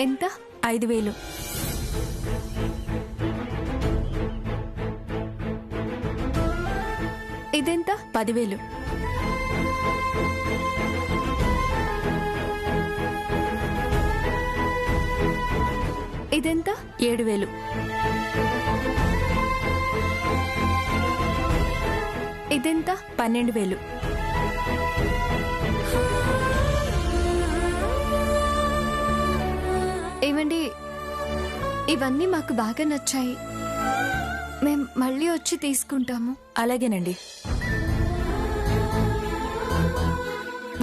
ఎంత? 5,000. ఇదెంత? 10,000. ఇదెంత? 7,000. ఇదెంత? 12,000. ఏమండి, ఇవన్నీ మాకు బాగా నచ్చాయి. మేం మళ్ళీ వచ్చి తీసుకుంటాము. అలాగేనండి.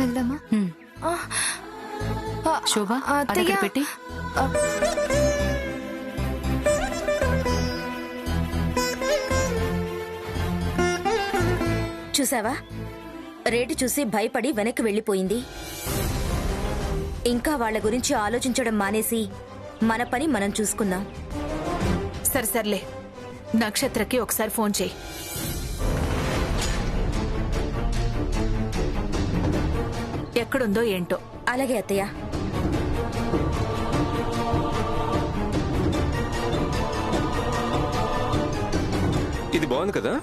వెళ్దామా? శోభ, అత్తయ్య. అక్కడ పెట్టి. చూసావా, రేటు చూసి భయపడి వెనక్కి వెళ్ళిపోయింది. ఇంకా వాళ్ళ గురించి ఆలోచించడం మానేసి మన పని మనం చూసుకుందాం. సర్లే, నక్షత్రకి ఒకసారి ఫోన్ చేయి. ఎక్కడుందో ఏంటో. అలాగే అత్తయ్య. ఇది బాగుంది కదా?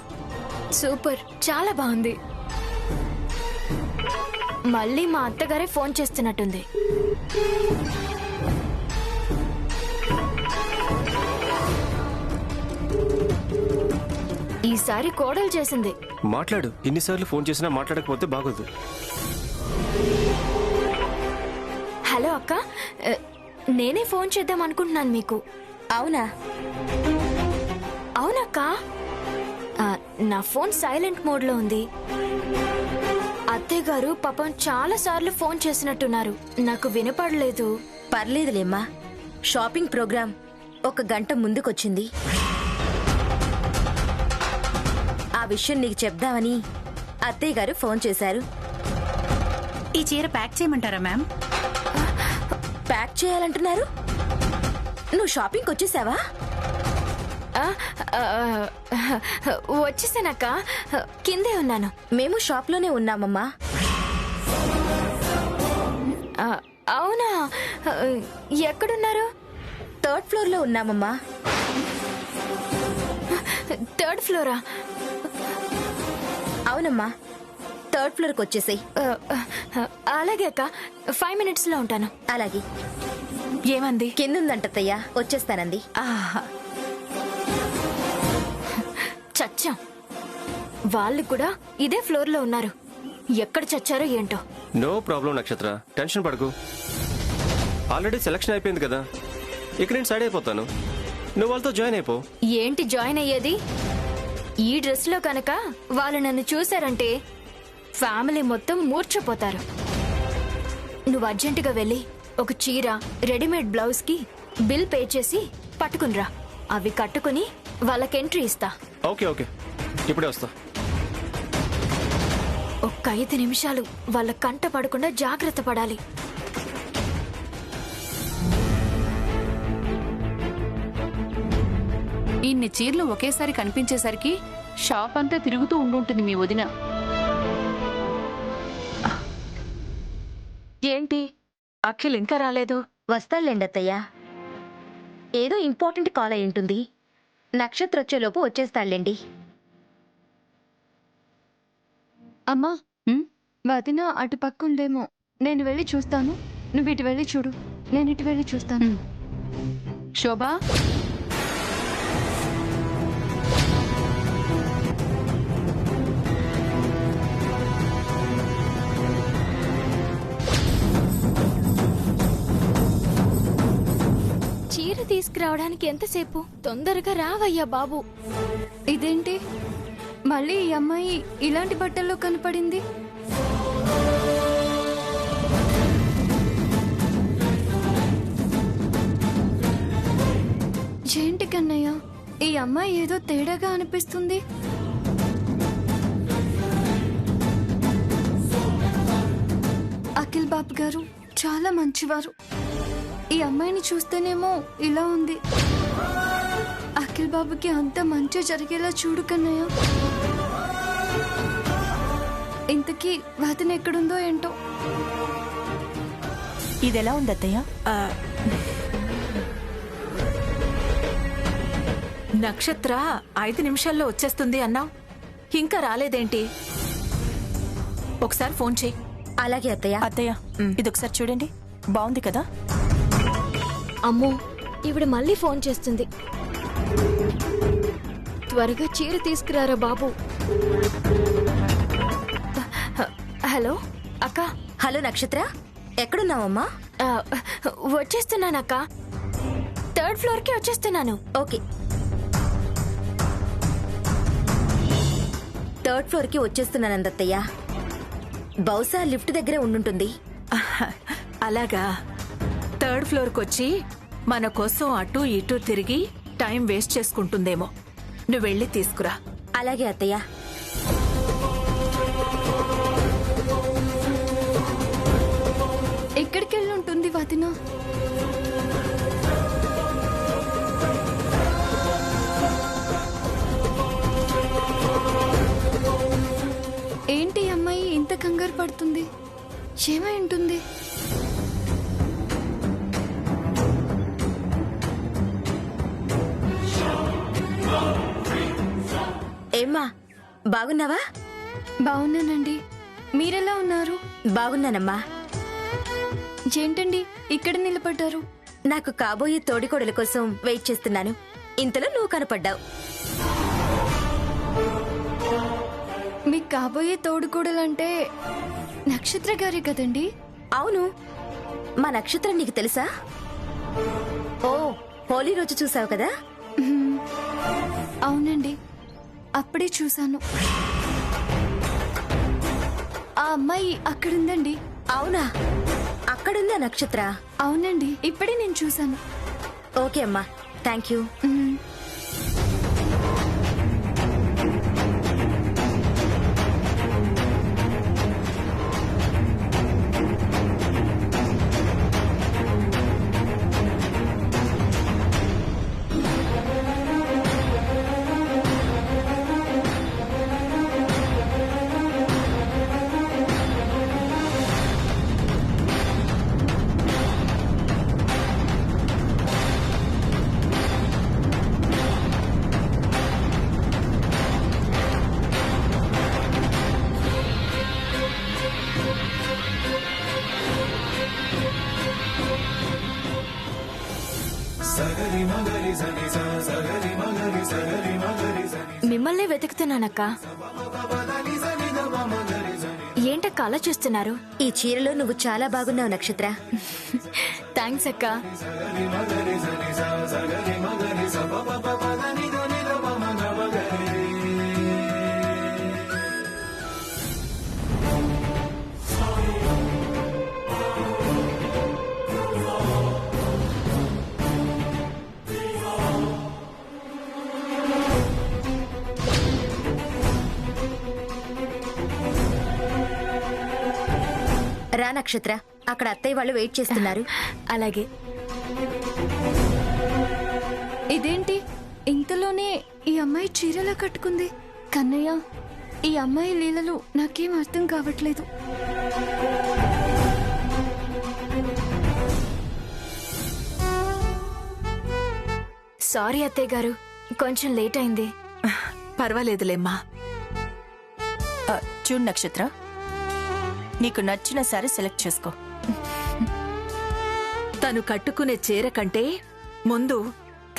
సూపర్, చాలా బాగుంది. మళ్ళీ మా అత్తగారే ఫోన్ చేస్తున్నట్టుంది. ఈసారి కోడలు చేసింది. మాట్లాడు. ఇన్నిసార్లు ఫోన్ చేసినా మాట్లాడకపోతే బాగోదు. హలో అక్క, నేనే ఫోన్ చేద్దాం అనుకుంటున్నాను మీకు. అవునా? అవునక్క, నా ఫోన్ సైలెంట్ మోడ్ లో ఉంది. అత్తయ్య గారు పాపం చాలా సార్లు ఫోన్ చేసినట్టున్నారు, నాకు వినపడలేదు. పర్లేదులేమ్మా, షాపింగ్ ప్రోగ్రాం 1 గంట ముందుకొచ్చింది. ఆ విషయం నీకు చెప్దామని అత్తయ్య గారు ఫోన్ చేశారు. ఈ చీర ప్యాక్ చేయమంటారా మ్యామ్? ప్యాక్ చేయాలంటున్నారు? నువ్వు షాపింగ్కి వచ్చేసావా? వచ్చేసానక్క, కిందే ఉన్నాను. మేము షాప్లోనే ఉన్నామమ్మా. అవునా, ఎక్కడున్నారు? 3rd ఫ్లోర్లో ఉన్నామమ్మా. 3rd flora? అవునమ్మా, 3rd ఫ్లోర్కి వచ్చేసాయి. అలాగే అక్క, 5 minutes లో ఉంటాను. అలాగే. ఏమంది? కిందుందంటయ్యా, వచ్చేస్తానంది. చచ్చాం. వాళ్ళు కూడా ఇదే ఫ్లోర్ లో ఉన్నారు. ఎక్కడ చచ్చారో ఏంటో. నో ప్రాబ్లం నక్షత్ర, టెన్షన్ పడకు. ఆల్రెడీ సెలక్షన్ అయిపోయింది కదా, ఇక నేను సైడ్ అయిపోతాను. నువ్వు వాళ్ళతో జాయిన్ అయిపో. ఏంటి జాయిన్ అయ్యేది? ఈ డ్రెస్ లో కనుక వాళ్ళు నన్ను చూశారంటే ఫ్యామిలీ మొత్తం మూర్ఛపోతారు. నువ్వు అర్జెంటుగా వెళ్ళి ఒక చీర, రెడీమేడ్ బ్లౌజ్ కి బిల్ పే చేసి పట్టుకునిరా. అవి కట్టుకుని వాళ్ళకి ఎంట్రీ ఇస్తా. ఓకే ఓకే, ఇప్పుడే వస్తా. ఒక్క 5 నిమిషాలు వాళ్ళ కంట పడకుండా జాగ్రత్త పడాలి. ఇన్ని చీరలు ఒకేసారి కనిపించేసరికి షాప్ అంతా తిరుగుతూ ఉండుంటుంది మీ వదిన. ఏంటి, అఖిల్ ఇంకా రాలేదు? వస్తాలేండి అత్తయ్య, ఏదో ఇంపార్టెంట్ కాల్ అయి ఉంటుంది. నక్షత్ర వచ్చేలోపు వచ్చేస్తాడులేండి. అమ్మా, వదిన అటు పక్క ఉందేమో, నేను వెళ్ళి చూస్తాను. నువ్వు ఇటు వెళ్ళి చూడు, నేను ఇటు వెళ్ళి చూస్తాను. శోభా, చీర తీసుకురావడానికి ఎంతసేపు? తొందరగా రావయ్యా బాబు. ఇదేంటి, మళ్ళీ ఈ అమ్మాయి ఇలాంటి బట్టల్లో కనపడింది? ఏంటి కన్నయ్య, ఈ అమ్మాయి ఏదో తేడాగా అనిపిస్తుంది. అఖిల్ బాబు గారు చాలా మంచివారు. ఈ అమ్మాయిని చూస్తేనేమో ఇలా ఉంది. అఖిల్ బాబుకి అంత మంచి జరిగేలా చూడు కన్నయ్య. ఇంతకీ వదిన ఎక్కడుందో ఏంటో. ఇదెలా ఉంది అత్తయ్య? నక్షత్ర 5 నిమిషాల్లో వచ్చేస్తుంది అన్నావు, ఇంకా రాలేదేంటి? ఒకసారి ఫోన్ చేయి. అలాగే అత్తయ్య. అత్తయ్య ఇదొకసారి చూడండి, బాగుంది కదా? అమ్మో, ఈవిడ మళ్ళీ ఫోన్ చేస్తుంది. త్వరగా చీర తీసుకురారా బాబు. హలో అక్క. హలో నక్షత్ర, ఎక్కడున్నావమ్మా? ఆ, వచ్చేస్తున్నానక్క. 3rd ఫ్లోర్కి వచ్చేస్తున్నాను. ఓకే, 3rd ఫ్లోర్కి వచ్చేస్తున్నానందత్తయ్య. బహుశా లిఫ్ట్ దగ్గరే ఉండుంటుంది. అలాగా, 3rd ఫ్లోర్కి వచ్చి మన కోసం అటు ఇటు తిరిగి టైం వేస్ట్ చేసుకుంటుందేమో. నువ్వు వెళ్ళి తీసుకురా. అలాగే అత్తయ్య. ఎక్కడికి వెళ్ళి ఉంటుంది వదిన? ఏంటి అమ్మాయి ఇంత కంగారు పడుతుంది? ఏమై ఉంటుంది? ఏమ్మా, బాగున్నావా? బాగున్నానండి, మీరెలా ఉన్నారు? బాగున్నానమ్మా. ఏంటండి ఇక్కడ నిలబడ్డారు? నాకు కాబోయే తోడికోడల కోసం వెయిట్ చేస్తున్నాను. ఇంతలో నువ్వు కనపడ్డావు. మీకు కాబోయే తోడుకోడలంటే నక్షత్ర గారే కదండి? అవును, మా నక్షత్రం నీకు తెలుసా? ఓ, హోలీ రోజు చూసావు కదా? అవునండి, అప్పుడే చూశాను. ఆ అమ్మాయి అక్కడుందండి. అవునా, అక్కడుందా నక్షత్ర? అవునండి, ఇప్పుడే నేను చూశాను. ఓకే అమ్మా, థ్యాంక్ యూ. మిమ్మల్ని వెతుకుతున్నానక్క. ఏంటక్క అలా చూస్తున్నారు? ఈ చీరలో నువ్వు చాలా బాగున్నావు నక్షత్ర. థ్యాంక్స్ అక్క. రా నక్షత్ర, అక్కడ అత్తయ్య వాళ్ళు వెయిట్ చేస్తున్నారు. అలాగే. ఇదేంటి ఇంతలోనే ఈ అమ్మాయి చీరలా కట్టుకుంది? కన్నయ్య, ఈ అమ్మాయి లీలలు నాకేం అర్థం కావట్లేదు. సారీ అత్తయ్య గారు, కొంచెం లేట్ అయింది. పర్వాలేదులేమ్మా. చూడు నక్షత్ర, నీకు నచ్చిన సారీ సెలెక్ట్ చేసుకో. తను కట్టుకునే చీర కంటే ముందు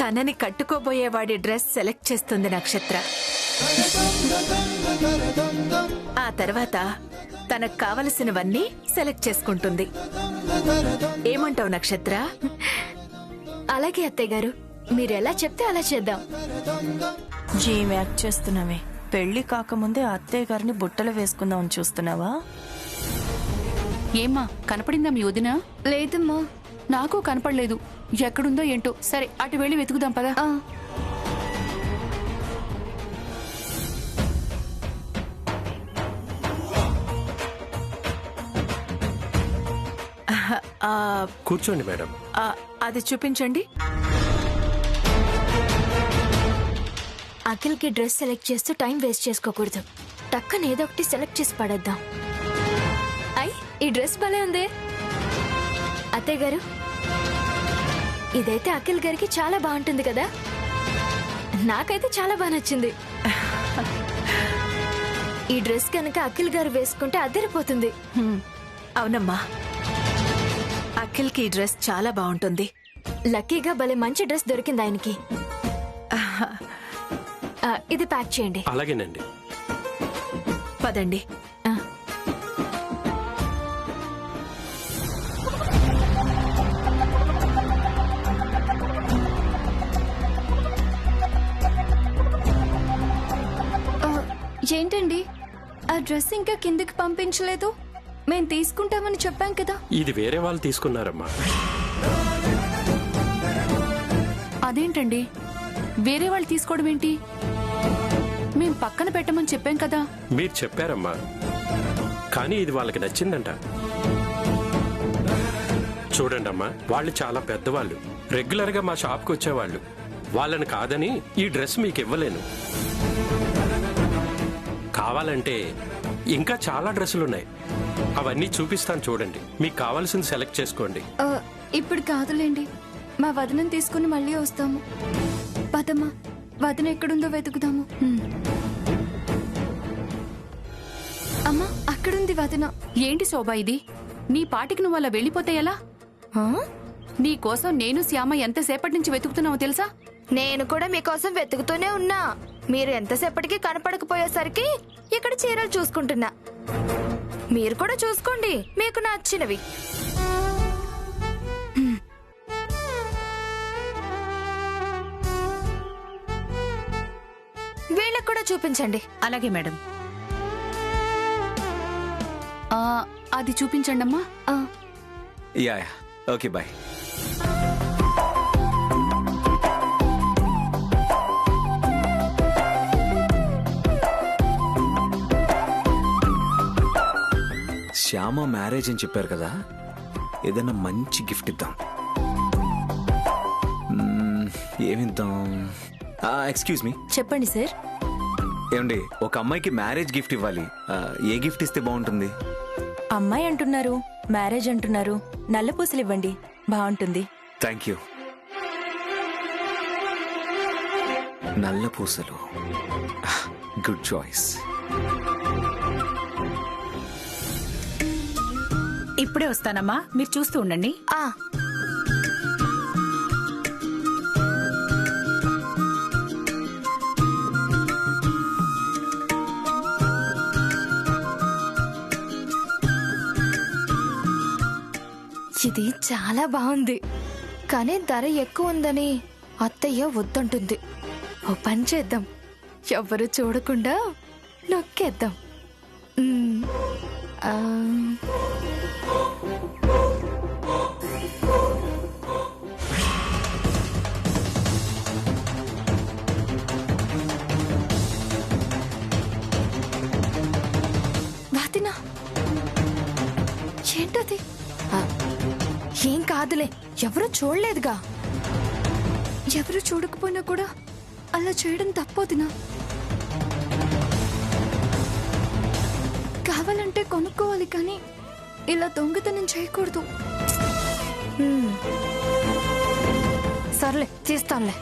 తనని కట్టుకోబోయేవాడి డ్రెస్ సెలెక్ట్ చేస్తుంది నక్షత్ర. ఆ తర్వాత తనకు కావలసినవన్నీ సెలెక్ట్ చేసుకుంటుంది. ఏమంటావు నక్షత్ర? అలాగే అత్తయ్య గారు, మీరెలా చెప్తే అలా చేద్దాం. ఏం యాక్ట్ చేస్తున్నావే? పెళ్లి కాకముందే అత్తయ్య గారిని బుట్టలు వేసుకుందామని చూస్తున్నావా? ఏమ్మా, కనపడిందా మీ వదిన? లేదమ్మా. నాకు కనపడలేదు. ఎక్కడుందో ఏంటో. సరే, అటు వెళ్ళి వెతుకుదాం పదా. కూర్చోండి మేడం. అది చూపించండి. అఖిల్కి డ్రెస్ సెలెక్ట్ చేస్తూ టైం వేస్ట్ చేసుకోకూడదు. టక్కన ఏదో ఒకటి సెలెక్ట్ చేసి పడేద్దాం. ఈ డ్రెస్ భలే ఉంది అత్తయ్య గారు. ఇదైతే అఖిల్ గారికి చాలా బాగుంటుంది కదా. నాకైతే చాలా బాగా నచ్చింది. ఈ డ్రెస్ కనుక అఖిల్ గారు వేసుకుంటే అదిరిపోతుంది. అవునమ్మా, అఖిల్కి ఈ డ్రెస్ చాలా బాగుంటుంది. లక్కీగా భలే మంచి డ్రెస్ దొరికింది ఆయనకి. ఇది ప్యాక్ చేయండి. అలాగేనండి. పదండి. ఏంటండి ఆ డ్రెస్ ఇంకా కిందకి పంపించలేదు? మేము తీసుకుంటామని చెప్పాం కదా. ఇది వేరే వాళ్ళు తీసుకున్నారమ్మా. అదేంటండి, వేరే వాళ్ళు తీసుకోవడం ఏంటి? మేం పక్కన పెట్టమని చెప్పాం కదా. మీరు చెప్పారమ్మా, కానీ ఇది వాళ్ళకి నచ్చిందంట. చూడండి అమ్మా, వాళ్ళు చాలా పెద్దవాళ్ళు, రెగ్యులర్ గా మా షాప్కి వచ్చేవాళ్ళు. వాళ్ళని కాదని ఈ డ్రెస్ మీకు ఇవ్వలేను. కావాలంటే ఇంకా చాలా డ్రెస్సులున్నాయి, అవన్నీ చూపిస్తాను చూడండి. మీకు కావాల్సింది సెలెక్ట్ చేసుకోండి. ఇప్పుడు కాదులేండి, మా వదనం తీసుకుని మళ్ళీ వస్తాము. పదమ్మా, వదన ఎక్కడుందో వెతుకుదాము. అమ్మా, అక్కడుంది వదన. ఏంటి శోభా ఇది? నీ పాటికి నువ్వు అలా వెళ్ళిపోతే ఎలా? నీ కోసం నేను శ్యామ ఎంతసేపటి నుంచి వెతుకుతున్నావో తెలుసా? నేను కూడా మీకోసం వెతుకుతూనే ఉన్నా. మీరు ఎంతసేపటికి కనపడకపోయేసరికి ఇక్కడ చీరలు చూసుకుంటున్నా. మీరు కూడా చూసుకోండి మీకు నచ్చినవి. వీళ్ళకి కూడా చూపించండి. అలాగే మేడం. అది చూపించండి అమ్మా. Ya okay bye. Shyama marriage అని చెప్పారు కదా, ఏదైనా మంచి గిఫ్ట్ ఇద్దాం. ఏమిద్దాం? Excuse me. చెప్పండి సార్. ఏమండి, ఒక అమ్మాయికి మ్యారేజ్ గిఫ్ట్ ఇవ్వాలి. ఏ గిఫ్ట్ ఇస్తే బాగుంటుంది? అమ్మాయి అంటున్నారు, మ్యారేజ్ అంటున్నారు, నల్ల పూసలు ఇవ్వండి, బాగుంటుంది. Thank you. నల్ల పూసలు, గుడ్ చాయిస్. ఇప్పుడే వస్తానమ్మా, మీరు చూస్తూ ఉండండి. ఇది చాలా బాగుంది, కానీ ధర ఎక్కువ ఉందని అత్తయ్య వద్దంటుంది. ఓ పని చేద్దాం, ఎవ్వరు చూడకుండా నొక్కేద్దాం. వాతినా, ఏంటది? ఏం కాదులే, ఎవరు చూడలేదుగా. ఎవరు చూడకపోయినా కూడా అలా చేయడం తప్పొదినా. కావాలంటే కొనుక్కోవాలి, కానీ ఇలా దొంగతనం చేయకూడదు. సర్లే, తీస్తానులే.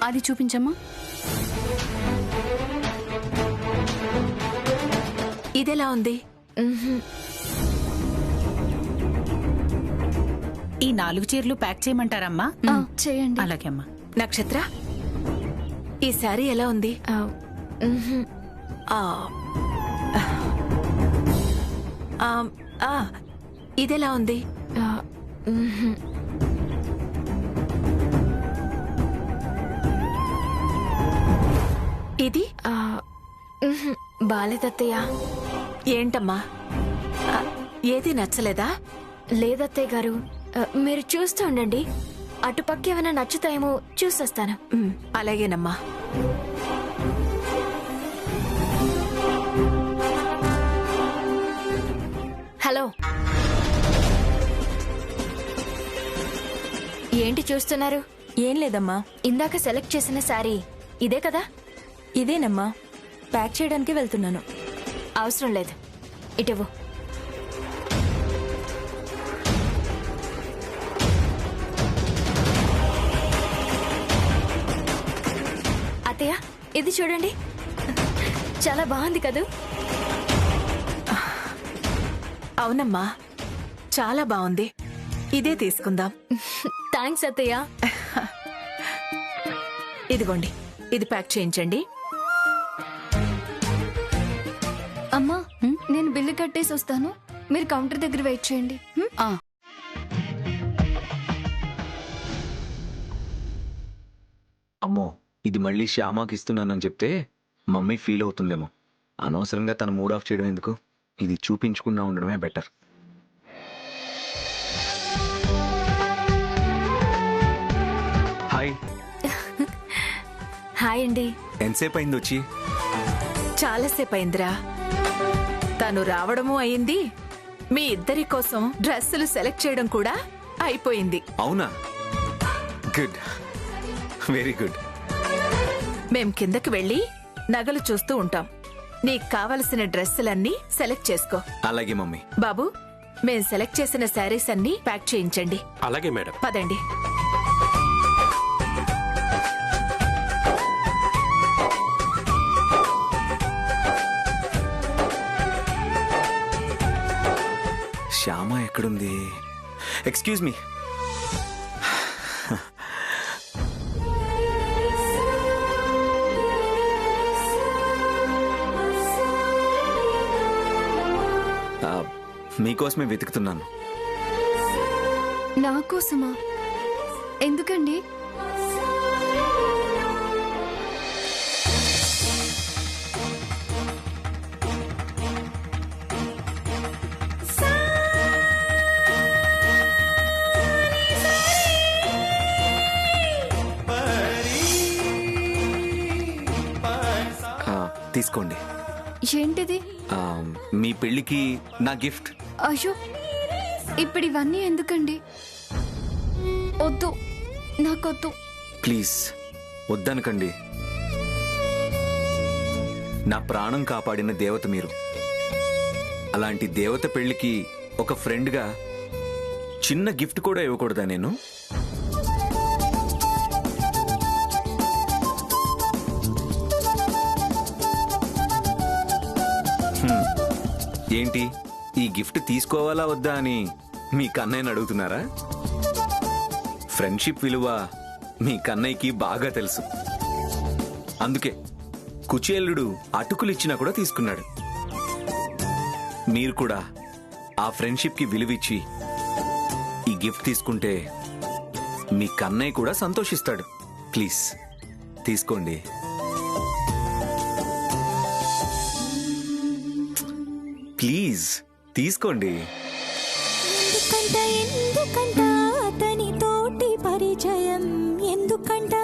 అది చూపించమ్మా. ఇదెలా ఉంది? ఈ 4 చీరలు ప్యాక్ చేయమంటారమ్మా? చేయండి. అలాగే అమ్మా. నక్షత్ర, ఈ శారీ ఎలా ఉంది? ఇదెలా ఉంది? ఇది బాలేదత్తయ్య. ఏంటమ్మా, ఏది నచ్చలేదా? లేదత్తయ్య గారు, మీరు చూస్తూ ఉండండి, అటుపక్క ఏమైనా నచ్చుతాయేమో చూసొస్తాను. అలాగేనమ్మా. హలో, ఏంటి చూస్తున్నారు? ఏం లేదమ్మా. ఇందాక సెలెక్ట్ చేసిన శారీ ఇదే కదా? ఇదేనమ్మా, ప్యాక్ చేయడానికి వెళ్తున్నాను. అవసరం లేదు, ఇటువు. అత్తయ్య ఇది చూడండి, చాలా బాగుంది కదూ. అవునమ్మా, చాలా బాగుంది. ఇదే తీసుకుందాం. థ్యాంక్స్ అత్తయ్య. ఇదిగోండి, ఇది ప్యాక్ చేయించండి. అమ్మా, నేను బిల్లు కట్టేసి వస్తాను, మీరు కౌంటర్ దగ్గర వెయిట్ చేయండి. అమ్మో, ఇది మళ్ళీ శ్యామకి ఇస్తున్నానని చెప్తే మమ్మీ ఫీల్ అవుతుందేమో. అనవసరంగా తన మూడ్ ఆఫ్ చేయడం ఎందుకు, ఇది చూపించకుండా ఉండడమే బెటర్. హాయ్. హాయ్ అండి. ఎంతసేపు అయింది వచ్చి? చాలాసేపు అయిందిరా. తను రావడము అయింది, మీ ఇద్దరి కోసం డ్రెస్సులు సెలెక్ట్ చేయడం కూడా అయిపోయింది. అవునా? Good, very good. మేం కిందకి వెళ్ళి నగలు చూస్తూ ఉంటాం. నీకు కావలసిన డ్రెస్సులన్నీ సెలెక్ట్ చేసుకో. అలాగే మమ్మీ. బాబు, మేం సెలెక్ట్ చేసిన శారీస్ అన్నీ ప్యాక్ చేయించండి. అలాగే మేడం. పదండి. శ్యామ ఎక్కడుంది? Excuse me. మీకోసమే వెతుకుతున్నాను. నా కోసమా? ఎందుకండి? తీసుకోండి. ఏంటిది? మీ పెళ్లికి నా గిఫ్ట్. అయ్యో, ఇప్పుడు ఇవన్నీ ఎందుకండి? వద్దు, నాకొద్దు. ప్లీజ్ వద్దనకండి. నా ప్రాణం కాపాడిన దేవత మీరు. అలాంటి దేవత పెళ్లికి ఒక ఫ్రెండ్గా చిన్న గిఫ్ట్ కూడా ఇవ్వకూడదా నేను? ఏంటి, ఈ గిఫ్ట్ తీసుకోవాలా వద్దా అని మీ కన్నయ్యని అడుగుతున్నారా? ఫ్రెండ్షిప్ విలువ మీ కన్నయ్యకి బాగా తెలుసు. అందుకే కుచేలుడు అటుకులిచ్చినా కూడా తీసుకున్నాడు. మీరు కూడా ఆ ఫ్రెండ్షిప్కి విలువిచ్చి ఈ గిఫ్ట్ తీసుకుంటే మీ కన్నయ్య కూడా సంతోషిస్తాడు. ప్లీజ్ తీసుకోండి. ప్లీజ్ తీసుకోండి. ఎందుకంట అతని తోటి పరిచయం ఎందుకంట?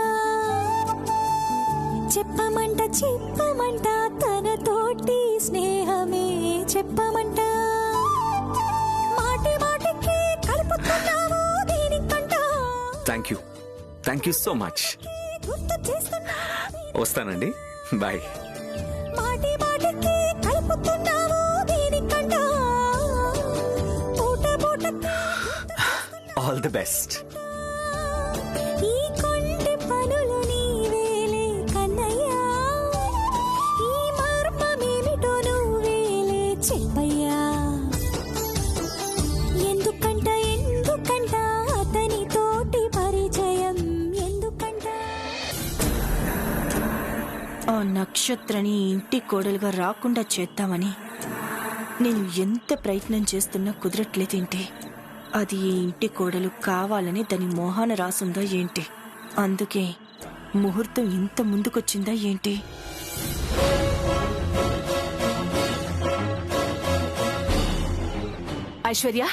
చెప్పమంట తన తోటి స్నేహమే చెప్పమంట. మాటి మాటికి కలుపుతున్నావు దీనికంట. Thank you so much. వస్తానండి, బాయ్. మాటి మాటికి కలుపుతున్నావు దీనికంట. All the best. ఈ కొంటి పనులు నీవేలే కన్నయ్యా, ఈ మర్మమేమిటో నువ్వేలే చెప్పయ్యా. ఎందుకంట అతని తోటి పరిచయం ఎందుకంట? ఆ నక్షత్రని ఇంటి కోడలుగా రాకుండా చేద్దామని నేను ఎంత ప్రయత్నం చేస్తున్నా కుదరట్లేదేంటి? అది ఈ ఇంటి కోడలు కావాలని దాని మోహాన రాసుందా ఏంటి? అందుకే ముహూర్తం ఇంత ముందుకొచ్చిందా ఏంటి? ఐశ్వర్య,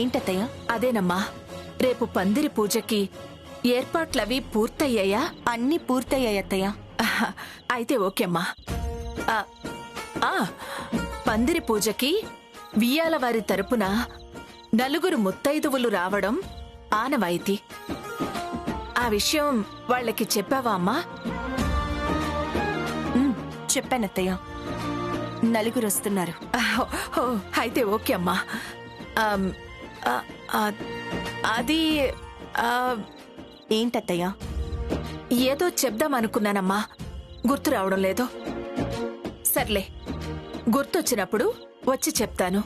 ఏంటత్తయ్య? అదేనమ్మా, రేపు పందిరి పూజకి ఏర్పాట్లవి పూర్తయ్యాయా? అన్నీ పూర్తయ్యాయి అత్తయ్య. అయితే ఓకే అమ్మా. పందిరి పూజకి వియ్యాల వారి తరపున 4 ముత్తైదువులు రావడం ఆనవాయితీ. ఆ విషయం వాళ్ళకి చెప్పావా అమ్మా? చెప్పానత్తయ్య, 4 వస్తున్నారు. అయితే ఓకే అమ్మా. అది ఏంటత్తయ్య? ఏదో చెప్దామనుకున్నానమ్మా, గుర్తు రావడం లేదు. సర్లే, గుర్తొచ్చినప్పుడు వచ్చి చెప్తాను.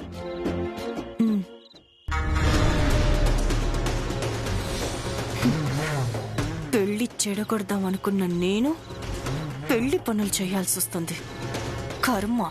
పెళ్లి చెడగొడదాం అనుకున్న నేను పెళ్లి పనులు చేయాల్సి వస్తుంది. కర్మ.